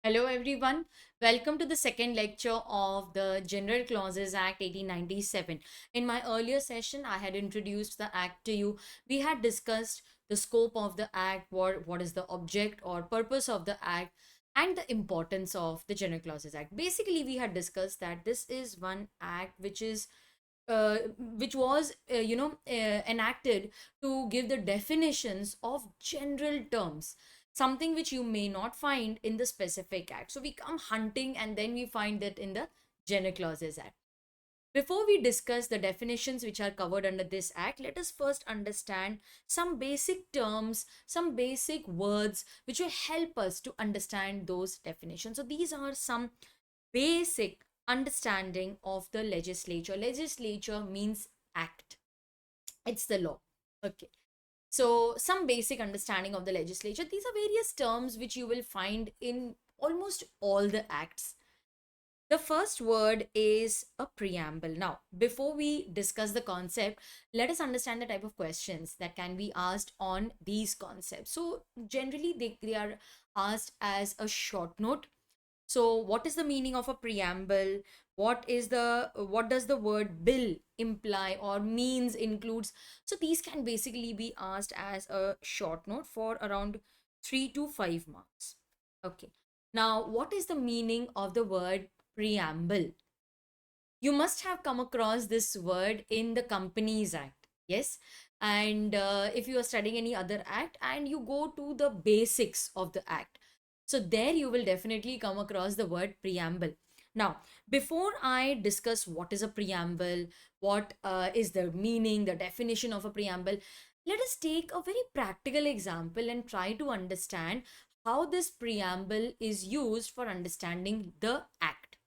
Hello everyone. Welcome to the second lecture of the General Clauses Act 1897. In my earlier session, I had introduced the act to you. We had discussed the scope of the act, what is the object or purpose of the act, and the importance of the General Clauses Act. Basically, we had discussed that this is one act which was enacted to give the definitions of general terms, something which you may not find in the specific act. So we come hunting and then we find that in the General Clauses Act. Before we discuss the definitions which are covered under this act, let us first understand some basic terms, some basic words which will help us to understand those definitions. So these are some basic understanding of the legislature. Legislature means act, it's the law. Okay. So, some basic understanding of the legislature. These are various terms which you will find in almost all the acts. The first word is a preamble. Now, before we discuss the concept, let us understand the type of questions that can be asked on these concepts. So, generally, they are asked as a short note. So, what is the meaning of a preamble? What does the word bill imply or means includes? So these can basically be asked as a short note for around 3 to 5 marks. Okay. Now, what is the meaning of the word preamble? You must have come across this word in the Companies Act. Yes. And if you are studying any other act and you go to the basics of the act, so there you will definitely come across the word preamble. Now, before I discuss what is a preamble, what is the meaning, the definition of a preamble, let us take a very practical example and try to understand how this preamble is used for understanding the act.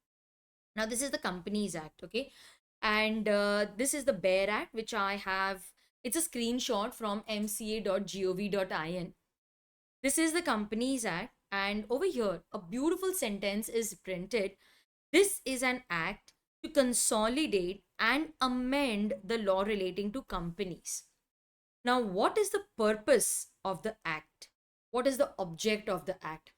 Now, this is the Companies Act, okay? And this is the Bear Act, which I have. It's a screenshot from mca.gov.in. This is the Companies Act, and over here, a beautiful sentence is printed. This is an act to consolidate and amend the law relating to companies. Now, what is the purpose of the act? What is the object of the act?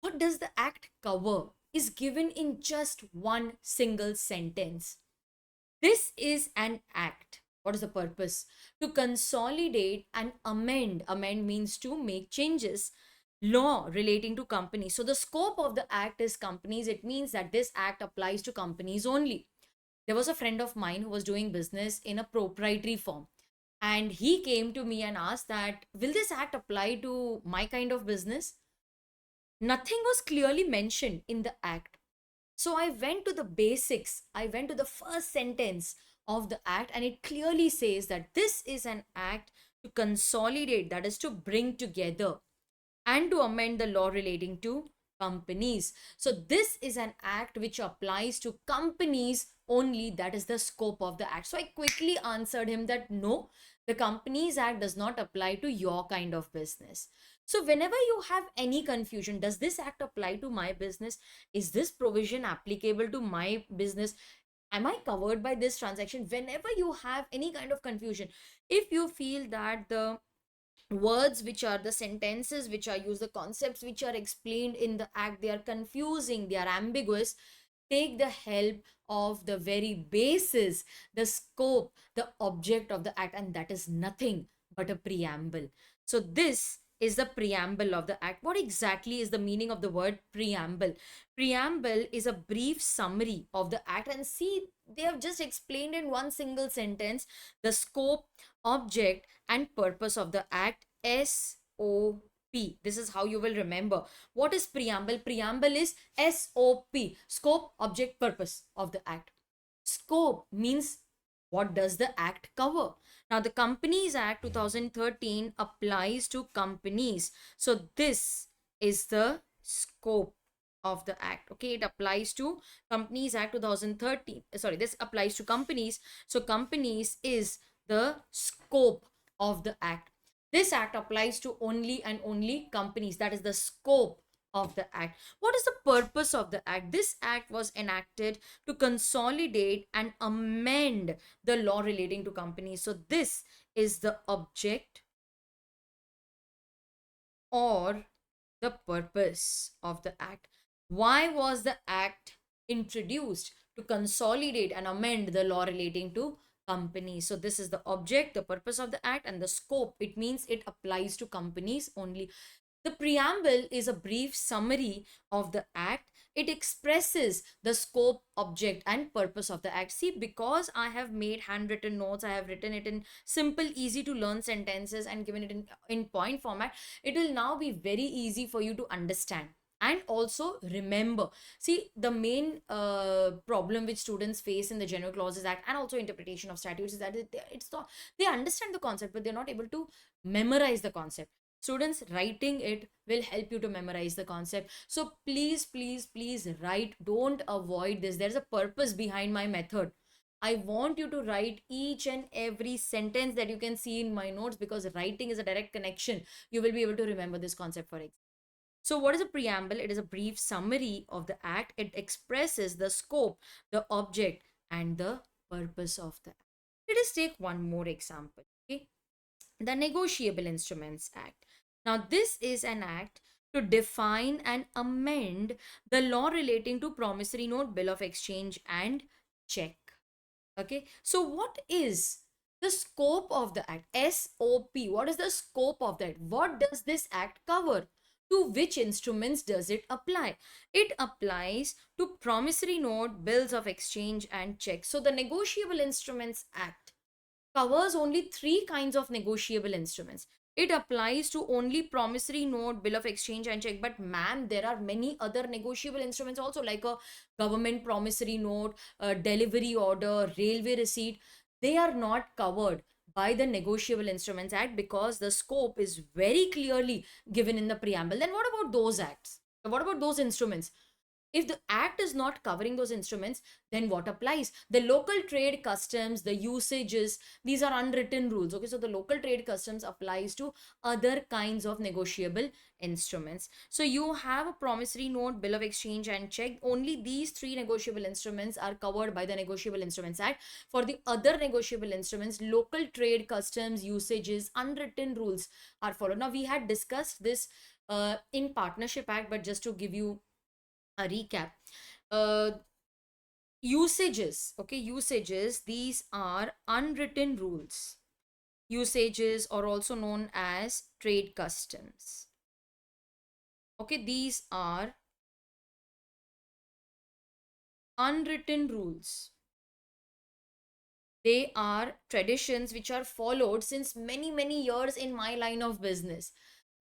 What does the act cover? Is given in just one single sentence. This is an act. What is the purpose? To consolidate and amend. Amend means to make changes. Law relating to companies. So the scope of the act is companies. It means that this act applies to companies only. There was a friend of mine who was doing business in a proprietary firm. And he came to me and asked that, will this act apply to my kind of business? Nothing was clearly mentioned in the act. So I went to the basics. I went to the first sentence of the act, and it clearly says that this is an act to consolidate, that is to bring together and to amend the law relating to companies. So this is an act which applies to companies only. That is the scope of the act. So I quickly answered him that no, the Companies Act does not apply to your kind of business. So whenever you have any confusion, does this act apply to my business? Is this provision applicable to my business? Am I covered by this transaction? Whenever you have any kind of confusion, if you feel that the words which are the sentences which are used, the concepts which are explained in the act, they are confusing, they are ambiguous, take the help of the very basis, the scope, the object of the act, and that is nothing but a preamble. So this is the preamble of the act. What exactly is the meaning of the word preamble? Preamble is a brief summary of the act, and see, they have just explained in one single sentence the scope, object, and purpose of the act. SOP. This is how you will remember. What is preamble? Preamble is SOP, scope, object, purpose of the act. Scope means what does the act cover? Now, the Companies Act 2013 applies to companies. So, this is the scope of the act. Okay, it applies to Companies Act 2013. Sorry, this applies to companies. So, companies is the scope of the act. This act applies to only and only companies. That is the scope of the act. What is the purpose of the act? This act was enacted to consolidate and amend the law relating to companies. So this is the object or the purpose of the act. Why was the act introduced? To consolidate and amend the law relating to companies. So this is the object, the purpose of the act, and the scope. It means it applies to companies only. The preamble is a brief summary of the act. It expresses the scope, object, and purpose of the act. See, because I have made handwritten notes, I have written it in simple, easy to learn sentences and given it in point format, it will now be very easy for you to understand and also remember. See, the main problem which students face in the General Clauses Act and also interpretation of statutes is that they understand the concept, but they're not able to memorize the concept. Students, writing it will help you to memorize the concept. So please, please, please write. Don't avoid this. There's a purpose behind my method. I want you to write each and every sentence that you can see in my notes, because writing is a direct connection. You will be able to remember this concept for example. So what is a preamble? It is a brief summary of the act. It expresses the scope, the object, and the purpose of the act. Let us take one more example. Okay, the Negotiable Instruments Act. Now, this is an act to define and amend the law relating to promissory note, bill of exchange, and check. Okay, so what is the scope of the act? SOP. What is the scope of that? What does this act cover? To which instruments does it apply? It applies to promissory note, bills of exchange, and checks. So, the Negotiable Instruments Act covers only three kinds of negotiable instruments. It applies to only promissory note, bill of exchange, and check. But ma'am, there are many other negotiable instruments also, like a government promissory note, a delivery order, railway receipt. They are not covered by the Negotiable Instruments Act because the scope is very clearly given in the preamble. Then what about those acts? What about those instruments? If the act is not covering those instruments, then what applies? The local trade customs, the usages, these are unwritten rules. Okay, so the local trade customs applies to other kinds of negotiable instruments. So you have a promissory note, bill of exchange, and check. Only these three negotiable instruments are covered by the Negotiable Instruments Act. For the other negotiable instruments, local trade customs, usages, unwritten rules are followed. Now we had discussed this in Partnership Act, but just to give you a recap, uh usages, okay, usages, these are unwritten rules. Usages are also known as trade customs. Okay, these are unwritten rules. They are traditions which are followed since many years in my line of business.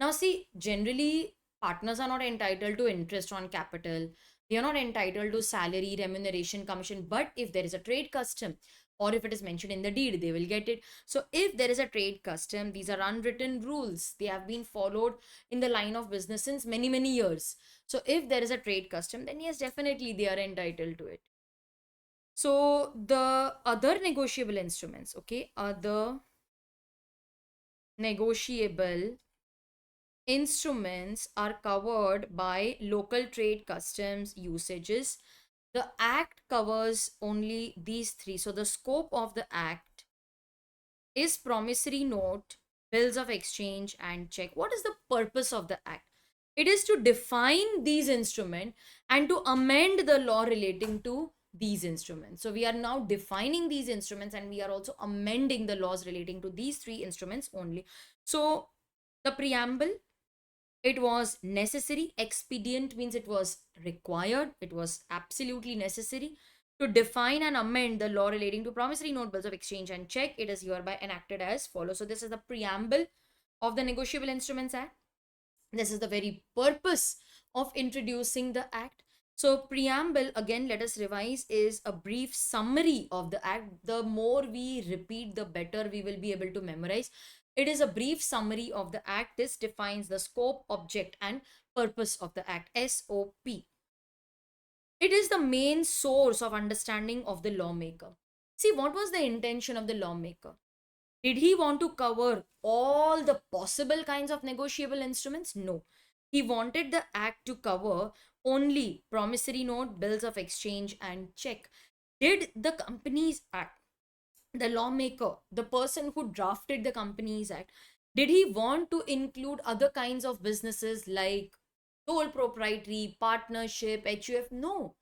Now see, generally partners are not entitled to interest on capital. They are not entitled to salary, remuneration, commission. But if there is a trade custom, or if it is mentioned in the deed, they will get it. So if there is a trade custom, these are unwritten rules. They have been followed in the line of business since many years. So if there is a trade custom, then yes, definitely they are entitled to it. So the other negotiable instruments, okay, other negotiable instruments are covered by local trade customs usages. The act covers only these three. So the scope of the act is promissory note, bills of exchange, and check. What is the purpose of the act? It is to define these instruments and to amend the law relating to these instruments. So we are now defining these instruments and we are also amending the laws relating to these three instruments only. So the preamble, it was necessary. Expedient means it was required. It was absolutely necessary to define and amend the law relating to promissory note, bills of exchange, and check. It is hereby enacted as follows. So this is the preamble of the Negotiable Instruments Act. This is the very purpose of introducing the act. So preamble, again, let us revise, is a brief summary of the act. The more we repeat, the better we will be able to memorize. It is a brief summary of the act. This defines the scope, object, and purpose of the act. SOP. It is the main source of understanding of the lawmaker. See, what was the intention of the lawmaker? Did he want to cover all the possible kinds of negotiable instruments? No. He wanted the act to cover only promissory note, bills of exchange, and check. Did the Companies Act, the lawmaker, the person who drafted the Companies Act, did he want to include other kinds of businesses like sole proprietary, partnership, HUF. No.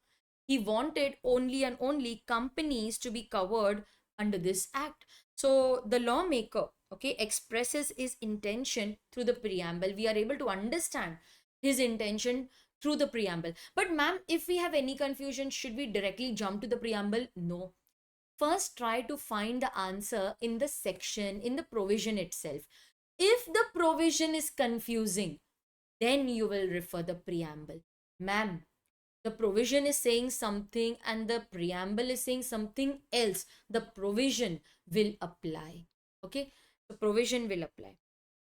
He wanted only and only companies to be covered under this act. So the lawmaker, okay, expresses his intention through the preamble. We are able to understand his intention through the preamble. But ma'am, if we have any confusion, should we directly jump to the preamble? No. First, try to find the answer in the section, in the provision itself. If the provision is confusing, then you will refer the preamble. Ma'am, the provision is saying something and the preamble is saying something else. The provision will apply. Okay, the provision will apply.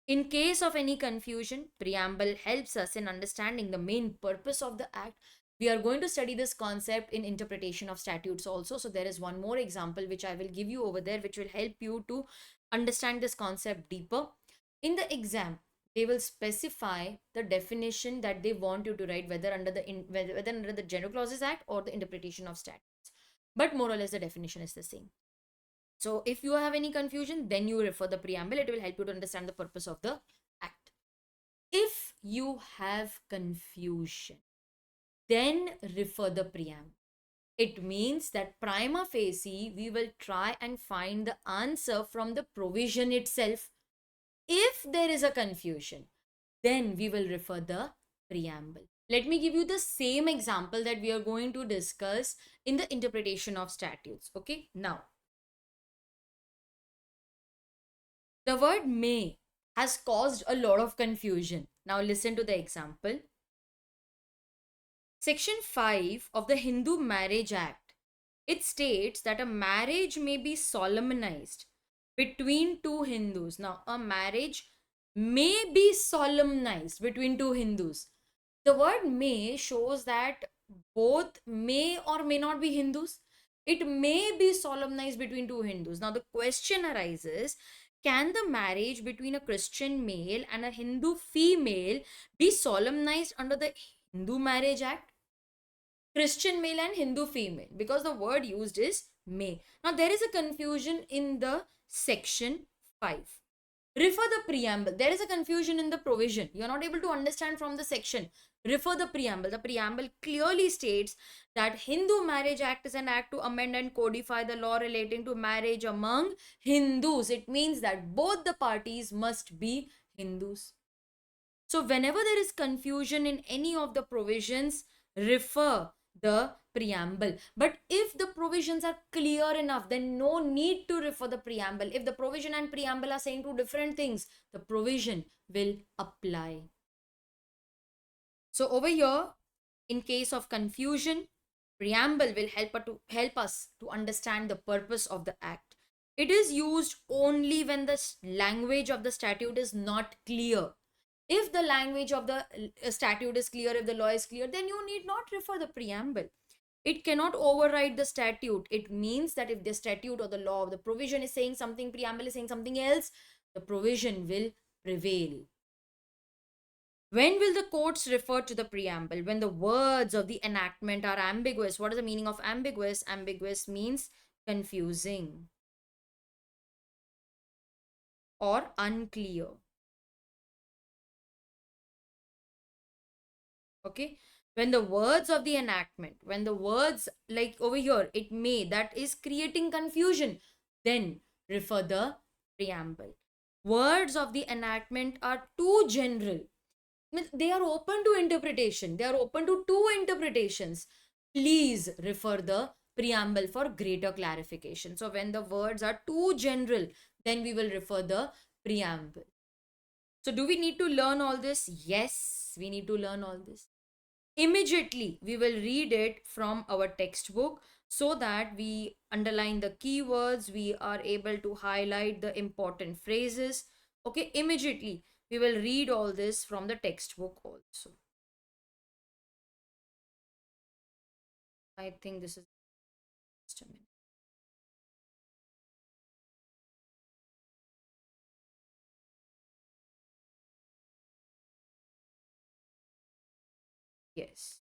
In case of any confusion, preamble helps us in understanding the main purpose of the act. We are going to study this concept in interpretation of statutes also. So there is one more example which I will give you over there, which will help you to understand this concept deeper. In the exam, they will specify the definition that they want you to write, whether under the whether under the General Clauses Act or the interpretation of statutes. But more or less the definition is the same. So if you have any confusion, then you refer the preamble. It will help you to understand the purpose of the act. If you have confusion, then refer the preamble. It means that prima facie, we will try and find the answer from the provision itself. If there is a confusion, then we will refer the preamble. Let me give you the same example that we are going to discuss in the interpretation of statutes. Okay, now the word may has caused a lot of confusion. Now listen to the example. Section 5 of the Hindu Marriage Act. It states that a marriage may be solemnized between two Hindus. Now, a marriage may be solemnized between two Hindus. The word may shows that both may or may not be Hindus. It may be solemnized between two Hindus. Now, the question arises, can the marriage between a Christian male and a Hindu female be solemnized under the Hindu Marriage Act? Christian male and Hindu female, because the word used is may. Now, there is a confusion in the section 5. Refer the preamble. There is a confusion in the provision. You are not able to understand from the section. Refer the preamble. The preamble clearly states that Hindu Marriage Act is an act to amend and codify the law relating to marriage among Hindus. It means that both the parties must be Hindus. So whenever there is confusion in any of the provisions, refer the preamble. But if the provisions are clear enough, then no need to refer the preamble. If the provision and preamble are saying two different things, the provision will apply. So over here, in case of confusion, preamble will help us to understand the purpose of the act. It is used only when the language of the statute is not clear. If the language of the statute is clear, if the law is clear, then you need not refer the preamble. It cannot override the statute. It means that if the statute or the law or the provision is saying something, preamble is saying something else, the provision will prevail. When will the courts refer to the preamble? When the words of the enactment are ambiguous. What is the meaning of ambiguous? Ambiguous means confusing or unclear. Okay, when the words of the enactment, when the words like over here, it may, that is creating confusion, then refer the preamble. Words of the enactment are too general, they are open to interpretation, they are open to two interpretations, please refer the preamble for greater clarification. So when the words are too general, then we will refer the preamble. So do we need to learn all this? Yes, we need to learn all this. Immediately, we will read it from our textbook so that we underline the keywords, we are able to highlight the important phrases. Okay, immediately, we will read all this from the textbook also. I think this is just a minute. Yes.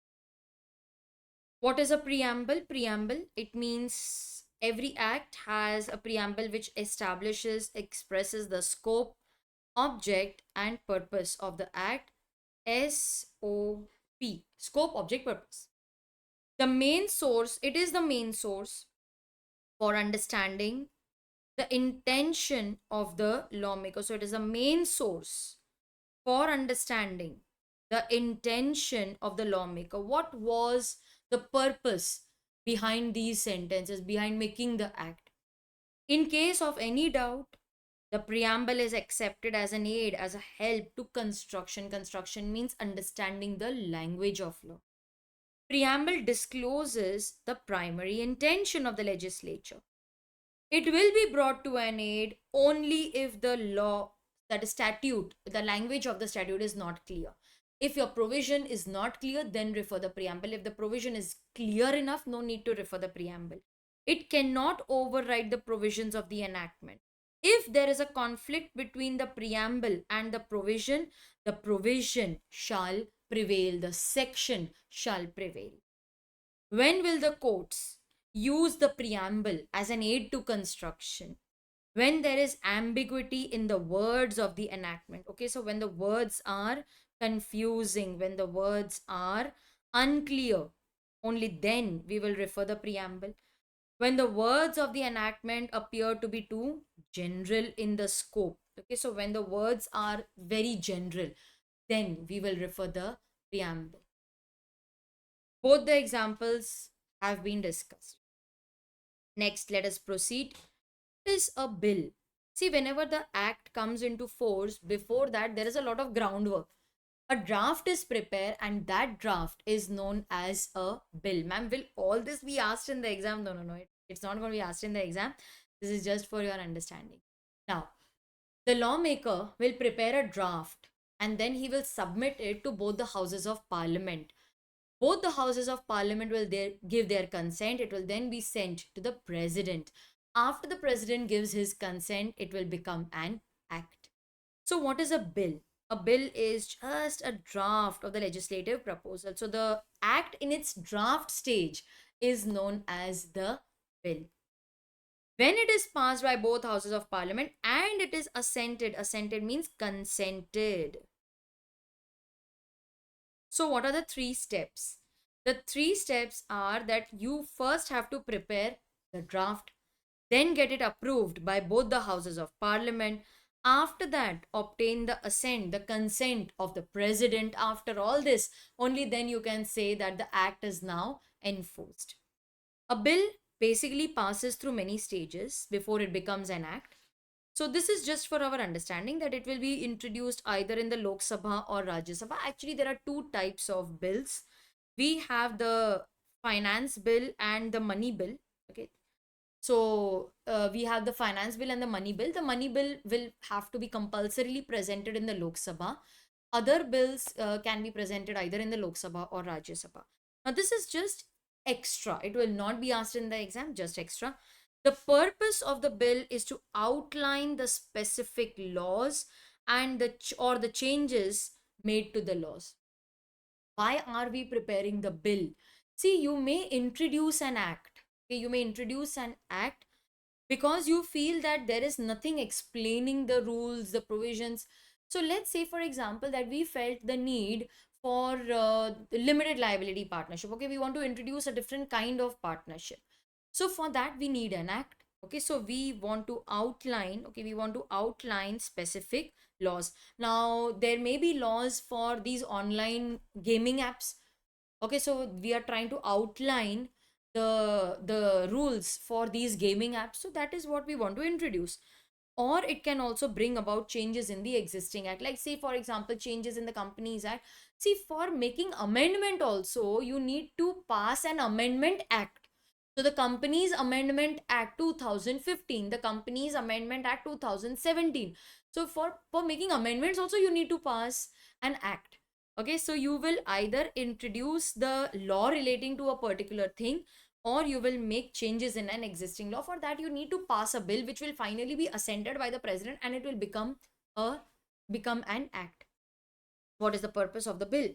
What is a preamble? Preamble, it means every act has a preamble which establishes, expresses the scope, object, and purpose of the act. SOP, scope, object, purpose. The main source, it is the main source for understanding the intention of the lawmaker. So it is the main source for understanding the intention of the lawmaker. What was the purpose behind these sentences, behind making the act? In case of any doubt, the preamble is accepted as an aid, as a help to construction. Construction means understanding the language of law. Preamble discloses the primary intention of the legislature. It will be brought to an aid only if the law, that is statute, the language of the statute is not clear. If your provision is not clear, then refer the preamble. If the provision is clear enough, no need to refer the preamble. It cannot override the provisions of the enactment. If there is a conflict between the preamble and the provision shall prevail, the section shall prevail. When will the courts use the preamble as an aid to construction? When there is ambiguity in the words of the enactment. Okay, so when the words are confusing, when the words are unclear, only then we will refer the preamble. When the words of the enactment appear to be too general in the scope. Okay, so when the words are very general, then we will refer the preamble. Both the examples have been discussed. Next, let us proceed. Is a bill. See, whenever the act comes into force, before that, there is a lot of groundwork. A draft is prepared, and that draft is known as a bill. Ma'am, will all this be asked in the exam? No, no, no. It's not going to be asked in the exam. This is just for your understanding. Now, the lawmaker will prepare a draft and then he will submit it to both the houses of parliament. Both the houses of parliament will give their consent. It will then be sent to the president. After the president gives his consent, it will become an act. So, what is a bill? A bill is just a draft of the legislative proposal. So, the act in its draft stage is known as the bill. When it is passed by both houses of parliament and it is assented means consented. So, what are the three steps? The three steps are that you first have to prepare the draft, then get it approved by both the houses of parliament. After that, obtain the assent, the consent of the president. After all this, only then you can say that the act is now enforced. A bill basically passes through many stages before it becomes an act. So this is just for our understanding that it will be introduced either in the Lok Sabha or Rajya Sabha. Actually, there are two types of bills. We have the finance bill and the money bill. Okay. So we have the finance bill and the money bill. The money bill will have to be compulsorily presented in the Lok Sabha. Other bills can be presented either in the Lok Sabha or Rajya Sabha. Now this is just extra. It will not be asked in the exam, just extra. The purpose of the bill is to outline the specific laws and the changes made to the laws. Why are we preparing the bill? See, you may introduce an act. Okay, you may introduce an act because you feel that there is nothing explaining the rules, the provisions. So let's say, for example, that we felt the need for limited liability partnership. Okay, we want to introduce a different kind of partnership. So for that, we need an act. Okay, so we want to outline, specific laws. Now, there may be laws for these online gaming apps. Okay, so we are trying to outline the rules for these gaming apps. So that is what we want to introduce. Or it can also bring about changes in the existing act, like say for example changes in the Companies Act. See, for making amendment also you need to pass an amendment act. So the Companies Amendment Act 2015, the Companies Amendment Act 2017. So for making amendments also you need to pass an act. Okay, so you will either introduce the law relating to a particular thing or you will make changes in an existing law. For that you need to pass a bill which will finally be assented by the president and it will become an act. What is the purpose of the bill?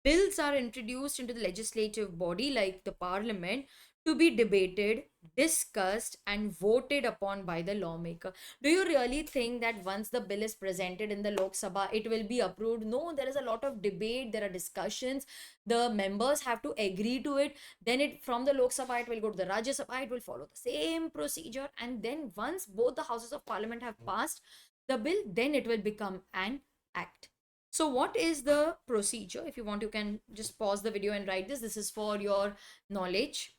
Bills are introduced into the legislative body like the parliament to be debated, discussed, and voted upon by the lawmaker. Do you really think that once the bill is presented in the Lok Sabha, it will be approved? No, there is a lot of debate, there are discussions, the members have to agree to it. Then it from the Lok Sabha, it will go to the Rajya Sabha, it will follow the same procedure. And then once both the houses of parliament have passed the bill, then it will become an act. So what is the procedure? If you want, you can just pause the video and write this. This is for your knowledge.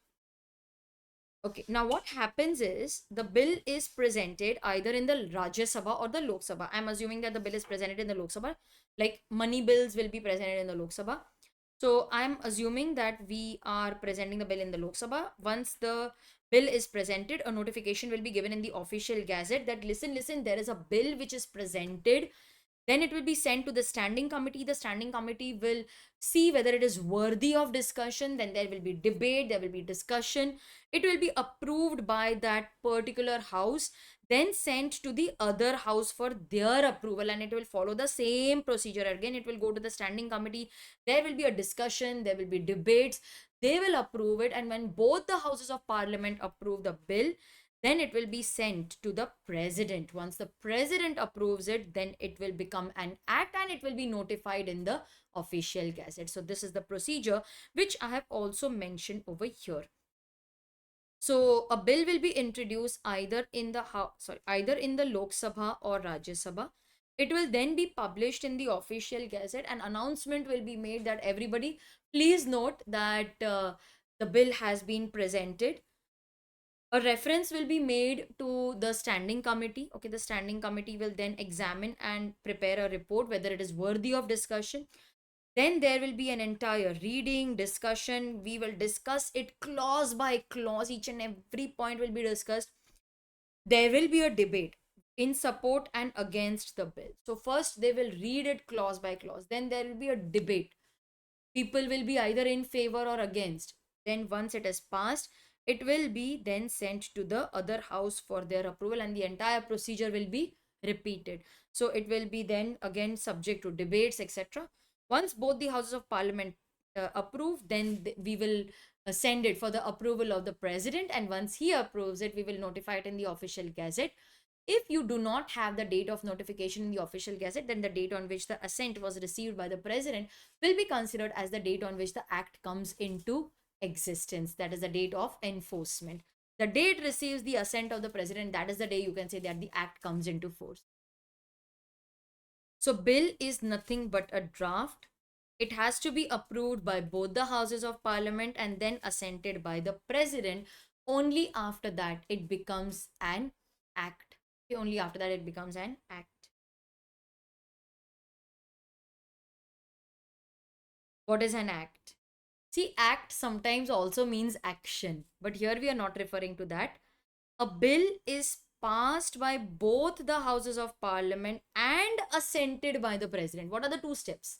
Okay, now what happens is the bill is presented either in the Rajya Sabha or the Lok Sabha. I'm assuming that the bill is presented in the Lok Sabha, like money bills will be presented in the Lok Sabha. So I'm assuming that we are presenting the bill in the Lok Sabha. Once the bill is presented, a notification will be given in the official gazette that listen, there is a bill which is presented. Then it will be sent to the standing committee. The standing committee will see whether it is worthy of discussion. Then there will be debate, there will be discussion. It will be approved by that particular house, then sent to the other house for their approval, and it will follow the same procedure again. It will go to the standing committee. There will be a discussion, there will be debates. They will approve it, and when both the houses of parliament approve the bill, then it will be sent to the president. Once the president approves it, then it will become an act and it will be notified in the official gazette. So this is the procedure which I have also mentioned over here. So a bill will be introduced either in the either in the Lok Sabha or Rajya Sabha. It will then be published in the official gazette. An announcement will be made that everybody please note that the bill has been presented. A reference will be made to the standing committee. Okay, the standing committee will then examine and prepare a report whether it is worthy of discussion. Then there will be an entire reading, discussion. We will discuss it clause by clause. Each and every point will be discussed. There will be a debate in support and against the bill. So first they will read it clause by clause. Then there will be a debate. People will be either in favor or against. Then once it is passed, it will be then sent to the other house for their approval, and the entire procedure will be repeated. So it will be then again subject to debates, etc. Once both the houses of parliament approve, then we will send it for the approval of the president, and once he approves it, we will notify it in the official gazette. If you do not have the date of notification in the official gazette, then the date on which the assent was received by the president will be considered as the date on which the act comes into existence. That is the date of enforcement. The date receives the assent of the president, that is the day you can say that the act comes into force. So bill is nothing but a draft. It has to be approved by both the houses of parliament and then assented by the president. Only after that it becomes an act. Only after that it becomes an act. What is an act? See, act sometimes also means action, but here we are not referring to that. A bill is passed by both the houses of parliament and assented by the president. What are the two steps?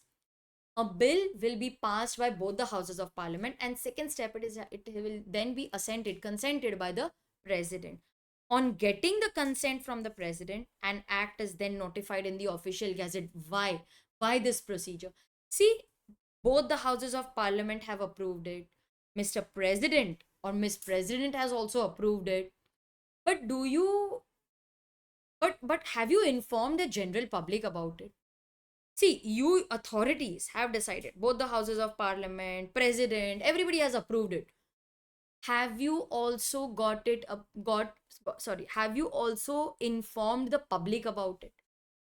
A bill will be passed by both the houses of parliament, and second step it will then be consented by the president. On getting the consent from the president, an act is then notified in the official gazette. Why this procedure? See, both the houses of parliament have approved it. Mr. President or Miss President has also approved it. But do you but have you informed the general public about it? See, you authorities have decided, both the houses of parliament, president, everybody has approved it. Have you also have you also informed the public about it?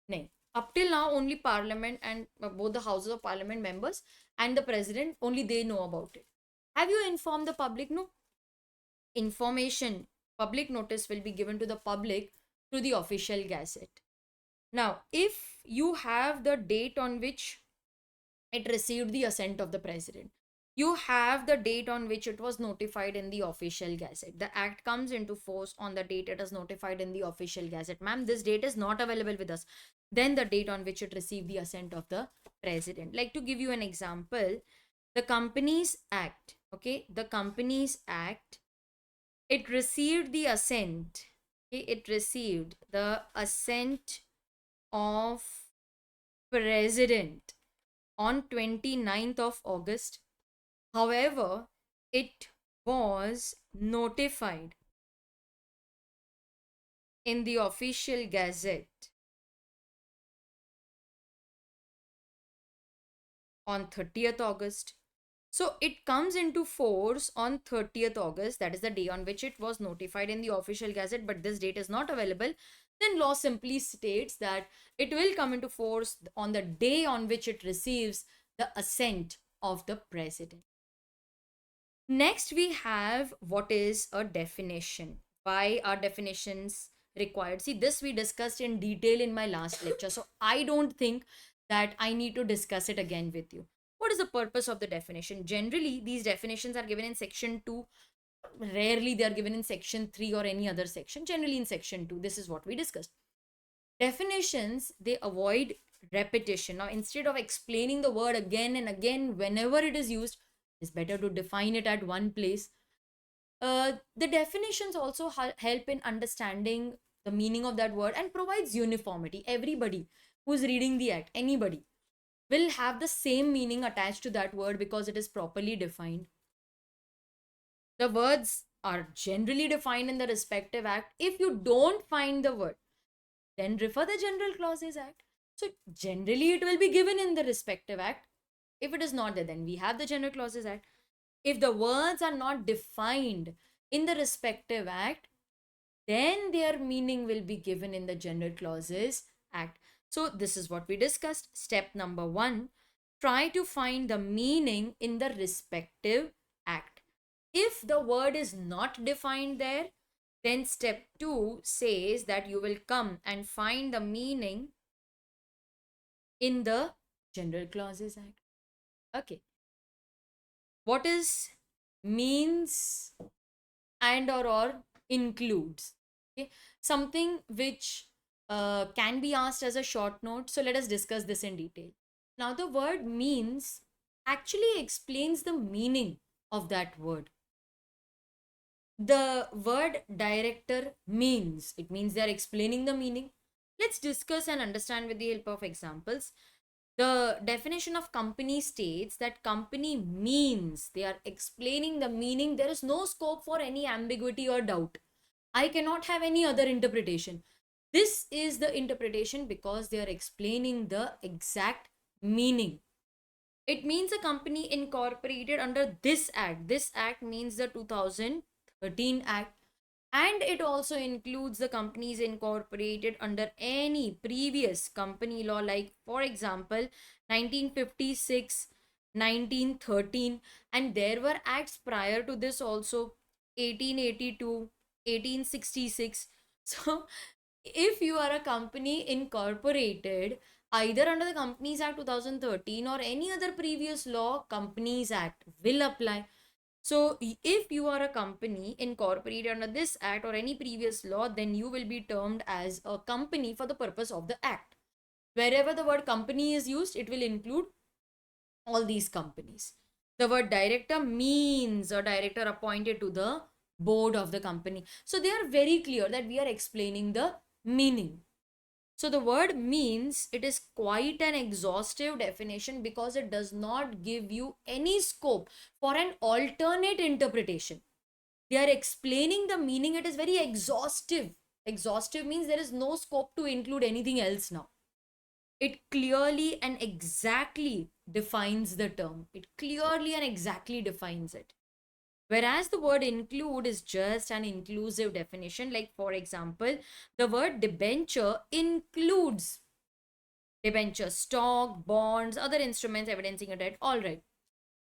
No. Up till now, only parliament and both the houses of parliament members and the president, only they know about it. Have you informed the public? No. Information, public notice will be given to the public through the official gazette. Now, if you have the date on which it received the assent of the president, you have the date on which it was notified in the official gazette. The act comes into force on the date it is notified in the official gazette. Ma'am, this date is not available with us. Then the date on which it received the assent of the president. Like to give you an example, the Companies Act, okay, the Companies Act, it received the assent, okay, it received the assent of president on 29th of August. However, it was notified in the official gazette on 30th August. So it comes into force on 30th August, that is the day on which it was notified in the official gazette, but this date is not available. Then law simply states that it will come into force on the day on which it receives the assent of the president. Next, we have what is a definition. Why are definitions required? See, this we discussed in detail in my last lecture. So I don't think that I need to discuss it again with you. What is the purpose of the definition? Generally, these definitions are given in section 2. Rarely they are given in section 3 or any other section. Generally in section 2. This is what we discussed. Definitions, they avoid repetition. Now, instead of explaining the word again and again whenever it is used, it's better to define it at one place. The definitions also help in understanding the meaning of that word and provides uniformity. Everybody who's reading the act, anybody, will have the same meaning attached to that word because it is properly defined. The words are generally defined in the respective act. If you don't find the word, then refer the General Clauses Act. So generally it will be given in the respective act. If it is not there, then we have the General Clauses Act. If the words are not defined in the respective act, then their meaning will be given in the General Clauses Act. So this is what we discussed. Step number 1, try to find the meaning in the respective act. If the word is not defined there, then step 2 says that you will come and find the meaning in the General Clauses Act. Okay. What is means and or includes? Okay. Something which can be asked as a short note. So let us discuss this in detail. Now the word means actually explains the meaning of that word. The word director means, it means they are explaining the meaning. Let's discuss and understand with the help of examples. The definition of company states that company means, they are explaining the meaning. There is no scope for any ambiguity or doubt. I cannot have any other interpretation. This is the interpretation because they are explaining the exact meaning. It means a company incorporated under this act. This act means the 2013 act, and it also includes the companies incorporated under any previous company law, like for example 1956, 1913, and there were acts prior to this also, 1882, 1866. So if you are a company incorporated either under the Companies Act 2013 or any other previous law, Companies Act will apply. So if you are a company incorporated under this act or any previous law, then you will be termed as a company for the purpose of the act. Wherever the word company is used, it will include all these companies. The word director means a director appointed to the board of the company. So they are very clear that we are explaining the meaning. So the word means, it is quite an exhaustive definition because it does not give you any scope for an alternate interpretation. They are explaining the meaning. It is very exhaustive. Exhaustive means there is no scope to include anything else now. It clearly and exactly defines the term. It clearly and exactly defines it. Whereas the word include is just an inclusive definition. Like for example, the word debenture includes debenture, stock, bonds, other instruments evidencing a debt. All right.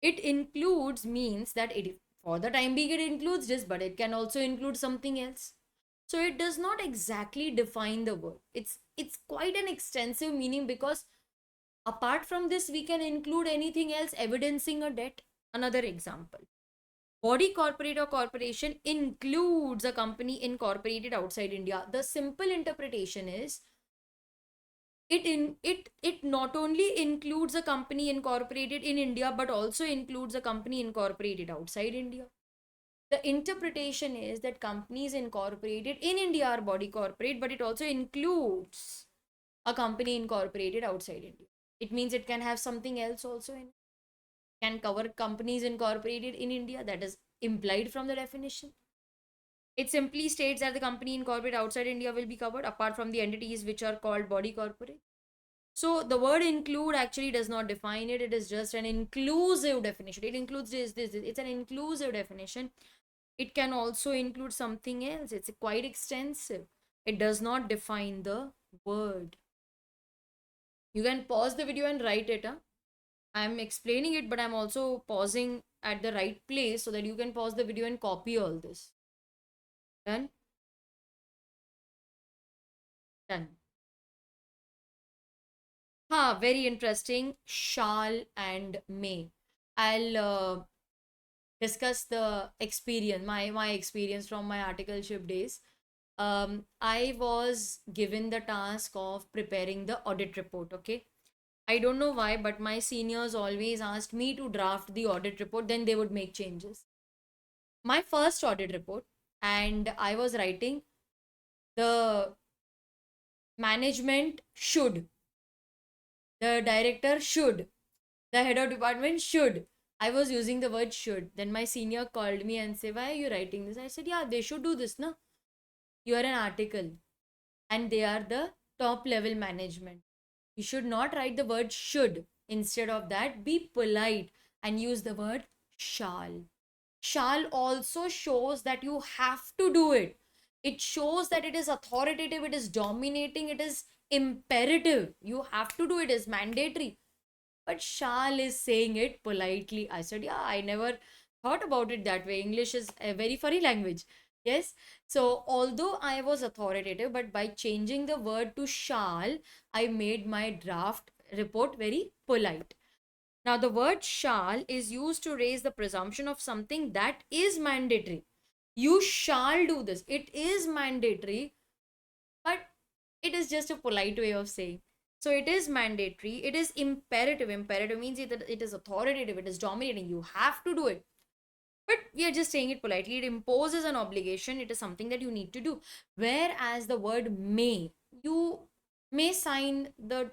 It includes means that it, for the time being, it includes this, but it can also include something else. So it does not exactly define the word. It's quite an extensive meaning because apart from this, we can include anything else evidencing a debt. Another example. Body corporate or corporation includes a company incorporated outside India. The simple interpretation is it not only includes a company incorporated in India but also includes a company incorporated outside India. The interpretation is that companies incorporated in India are body corporate, but it also includes a company incorporated outside India. It means it can have something else also in, can cover companies incorporated in India, that is implied from the definition? It simply states that the company incorporated outside India will be covered apart from the entities which are called body corporate. So the word include actually does not define it. It is just an inclusive definition. It includes this. It's an inclusive definition. It can also include something else. It's quite extensive. It does not define the word. You can pause the video and write it. Huh? I'm explaining it, but I'm also pausing at the right place so that you can pause the video and copy all this. Done? Done. Very interesting. Shall and may. I'll discuss the experience, my experience from my articleship days. I was given the task of preparing the audit report. Okay, I don't know why, but my seniors always asked me to draft the audit report, then they would make changes. My first audit report, and I was writing the management should, the director should, the head of department should. I was using the word should. Then my senior called me and said, "Why are you writing this?" I said, "Yeah, they should do this, no? You are an article and they are the top level management. You should not write the word should. Instead of that, be polite and use the word shall." Shall also shows that you have to do it. It shows that it is authoritative, it is dominating, it is imperative. You have to do it, is mandatory. But shall is saying it politely. I said, yeah, I never thought about it that way. English is a very funny language. Yes. So, although I was authoritative, but by changing the word to shall, I made my draft report very polite. Now, the word shall is used to raise the presumption of something that is mandatory. You shall do this. It is mandatory, but it is just a polite way of saying. So it is mandatory. It is imperative. Imperative means that it is authoritative. It is dominating. You have to do it. But we are just saying it politely. It imposes an obligation. It is something that you need to do. Whereas the word may, you may sign the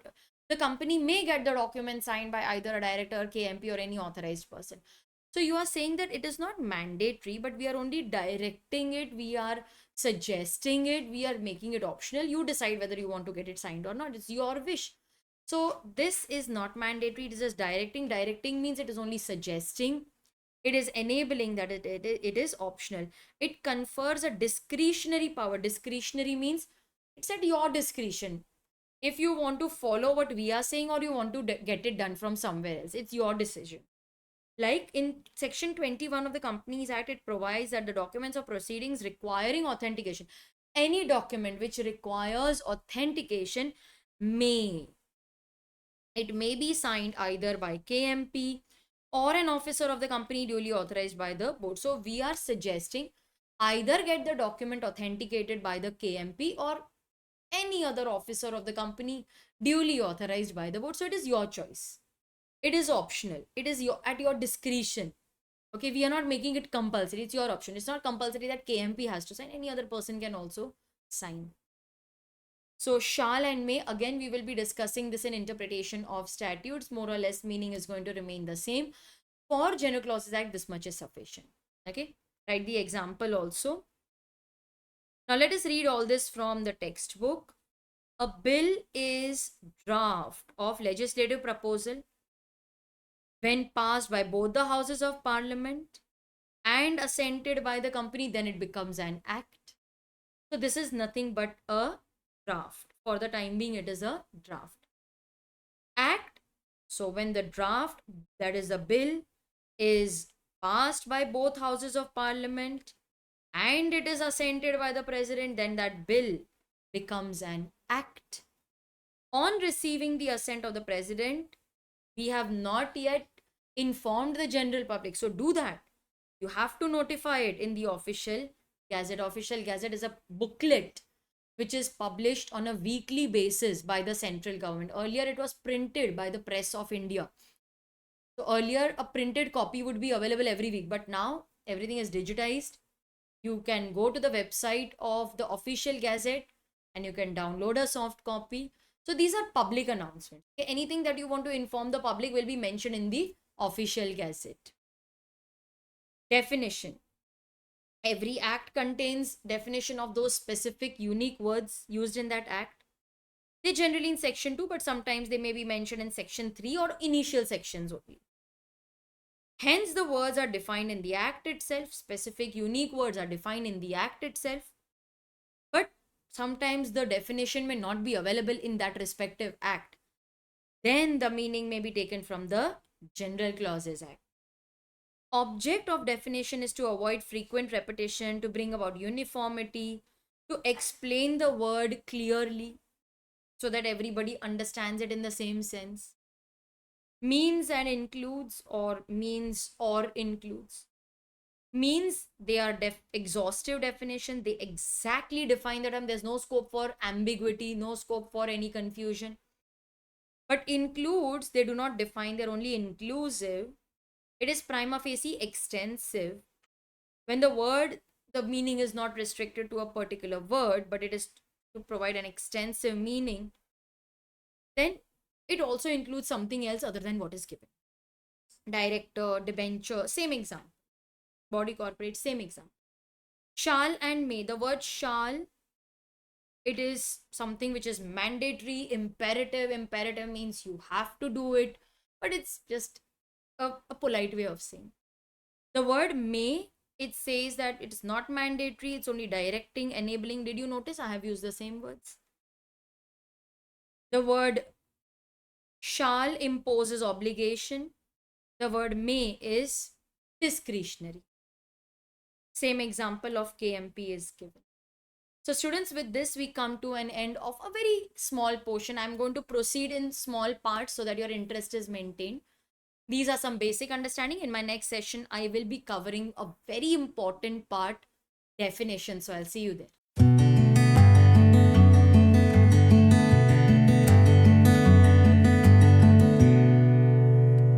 company may get the document signed by either a director, KMP, or any authorized person. So you are saying that it is not mandatory, but we are only directing it. We are suggesting it. We are making it optional. You decide whether you want to get it signed or not. It's your wish. So this is not mandatory. It is just directing. Directing means it is only suggesting. It is enabling that it is optional. It confers a discretionary power. Discretionary means it's at your discretion. If you want to follow what we are saying or you want to get it done from somewhere else, it's your decision. Like in section 21 of the Companies Act, it provides that the documents or proceedings requiring authentication, any document which requires authentication may, it may be signed either by KMP or an officer of the company duly authorized by the board. So we are suggesting either get the document authenticated by the KMP or any other officer of the company duly authorized by the board. So it is your choice. It is optional. It is at your discretion. Okay, we are not making it compulsory. It's your option. It's not compulsory that KMP has to sign. Any other person can also sign. So shall and may, again, we will be discussing this in interpretation of statutes. More or less meaning is going to remain the same. For General Clauses Act, this much is sufficient. Okay, write the example also. Now let us read all this from the textbook. A bill is draft of legislative proposal when passed by both the houses of parliament and assented by the company, then it becomes an act. So this is nothing but a draft. For the time being, it is a draft. Act. So when the draft, that is a bill, is passed by both houses of parliament and it is assented by the president, then that bill becomes an act. On receiving the assent of the president, we have not yet informed the general public. So do that. You have to notify it in the official gazette. Official gazette is a booklet which is published on a weekly basis by the central government. Earlier, it was printed by the Press of India. So earlier, a printed copy would be available every week, but now everything is digitized. You can go to the website of the official gazette and you can download a soft copy. So these are public announcements. Okay? Anything that you want to inform the public will be mentioned in the official gazette. Definition. Every act contains definition of those specific unique words used in that act. They generally in section 2, but sometimes they may be mentioned in section 3 or initial sections only. Hence, the words are defined in the act itself. Specific unique words are defined in the act itself. But sometimes the definition may not be available in that respective act. Then the meaning may be taken from the General Clauses Act. Object of definition is to avoid frequent repetition, to bring about uniformity, to explain the word clearly so that everybody understands it in the same sense. Means and includes, or means or includes. Means, they are exhaustive definition. They exactly define the term. There's no scope for ambiguity, no scope for any confusion. But includes, they do not define, they're only inclusive. It is prima facie extensive. When the meaning is not restricted to a particular word, but it is to provide an extensive meaning, then it also includes something else other than what is given. Director, debenture, same example. Body corporate, same example. Shall and may. The word shall, it is something which is mandatory, imperative. Imperative means you have to do it, but it's just a polite way of saying. The word may, it says that it is not mandatory, it's only directing, enabling. Did you notice I have used the same words? The word shall imposes obligation. The word may is discretionary. Same example of KMP is given. So students, with this we come to an end of a very small portion. I'm going to proceed in small parts so that your interest is maintained. These are some basic understanding. In my next session, I will be covering a very important part, definition. So I'll see you there.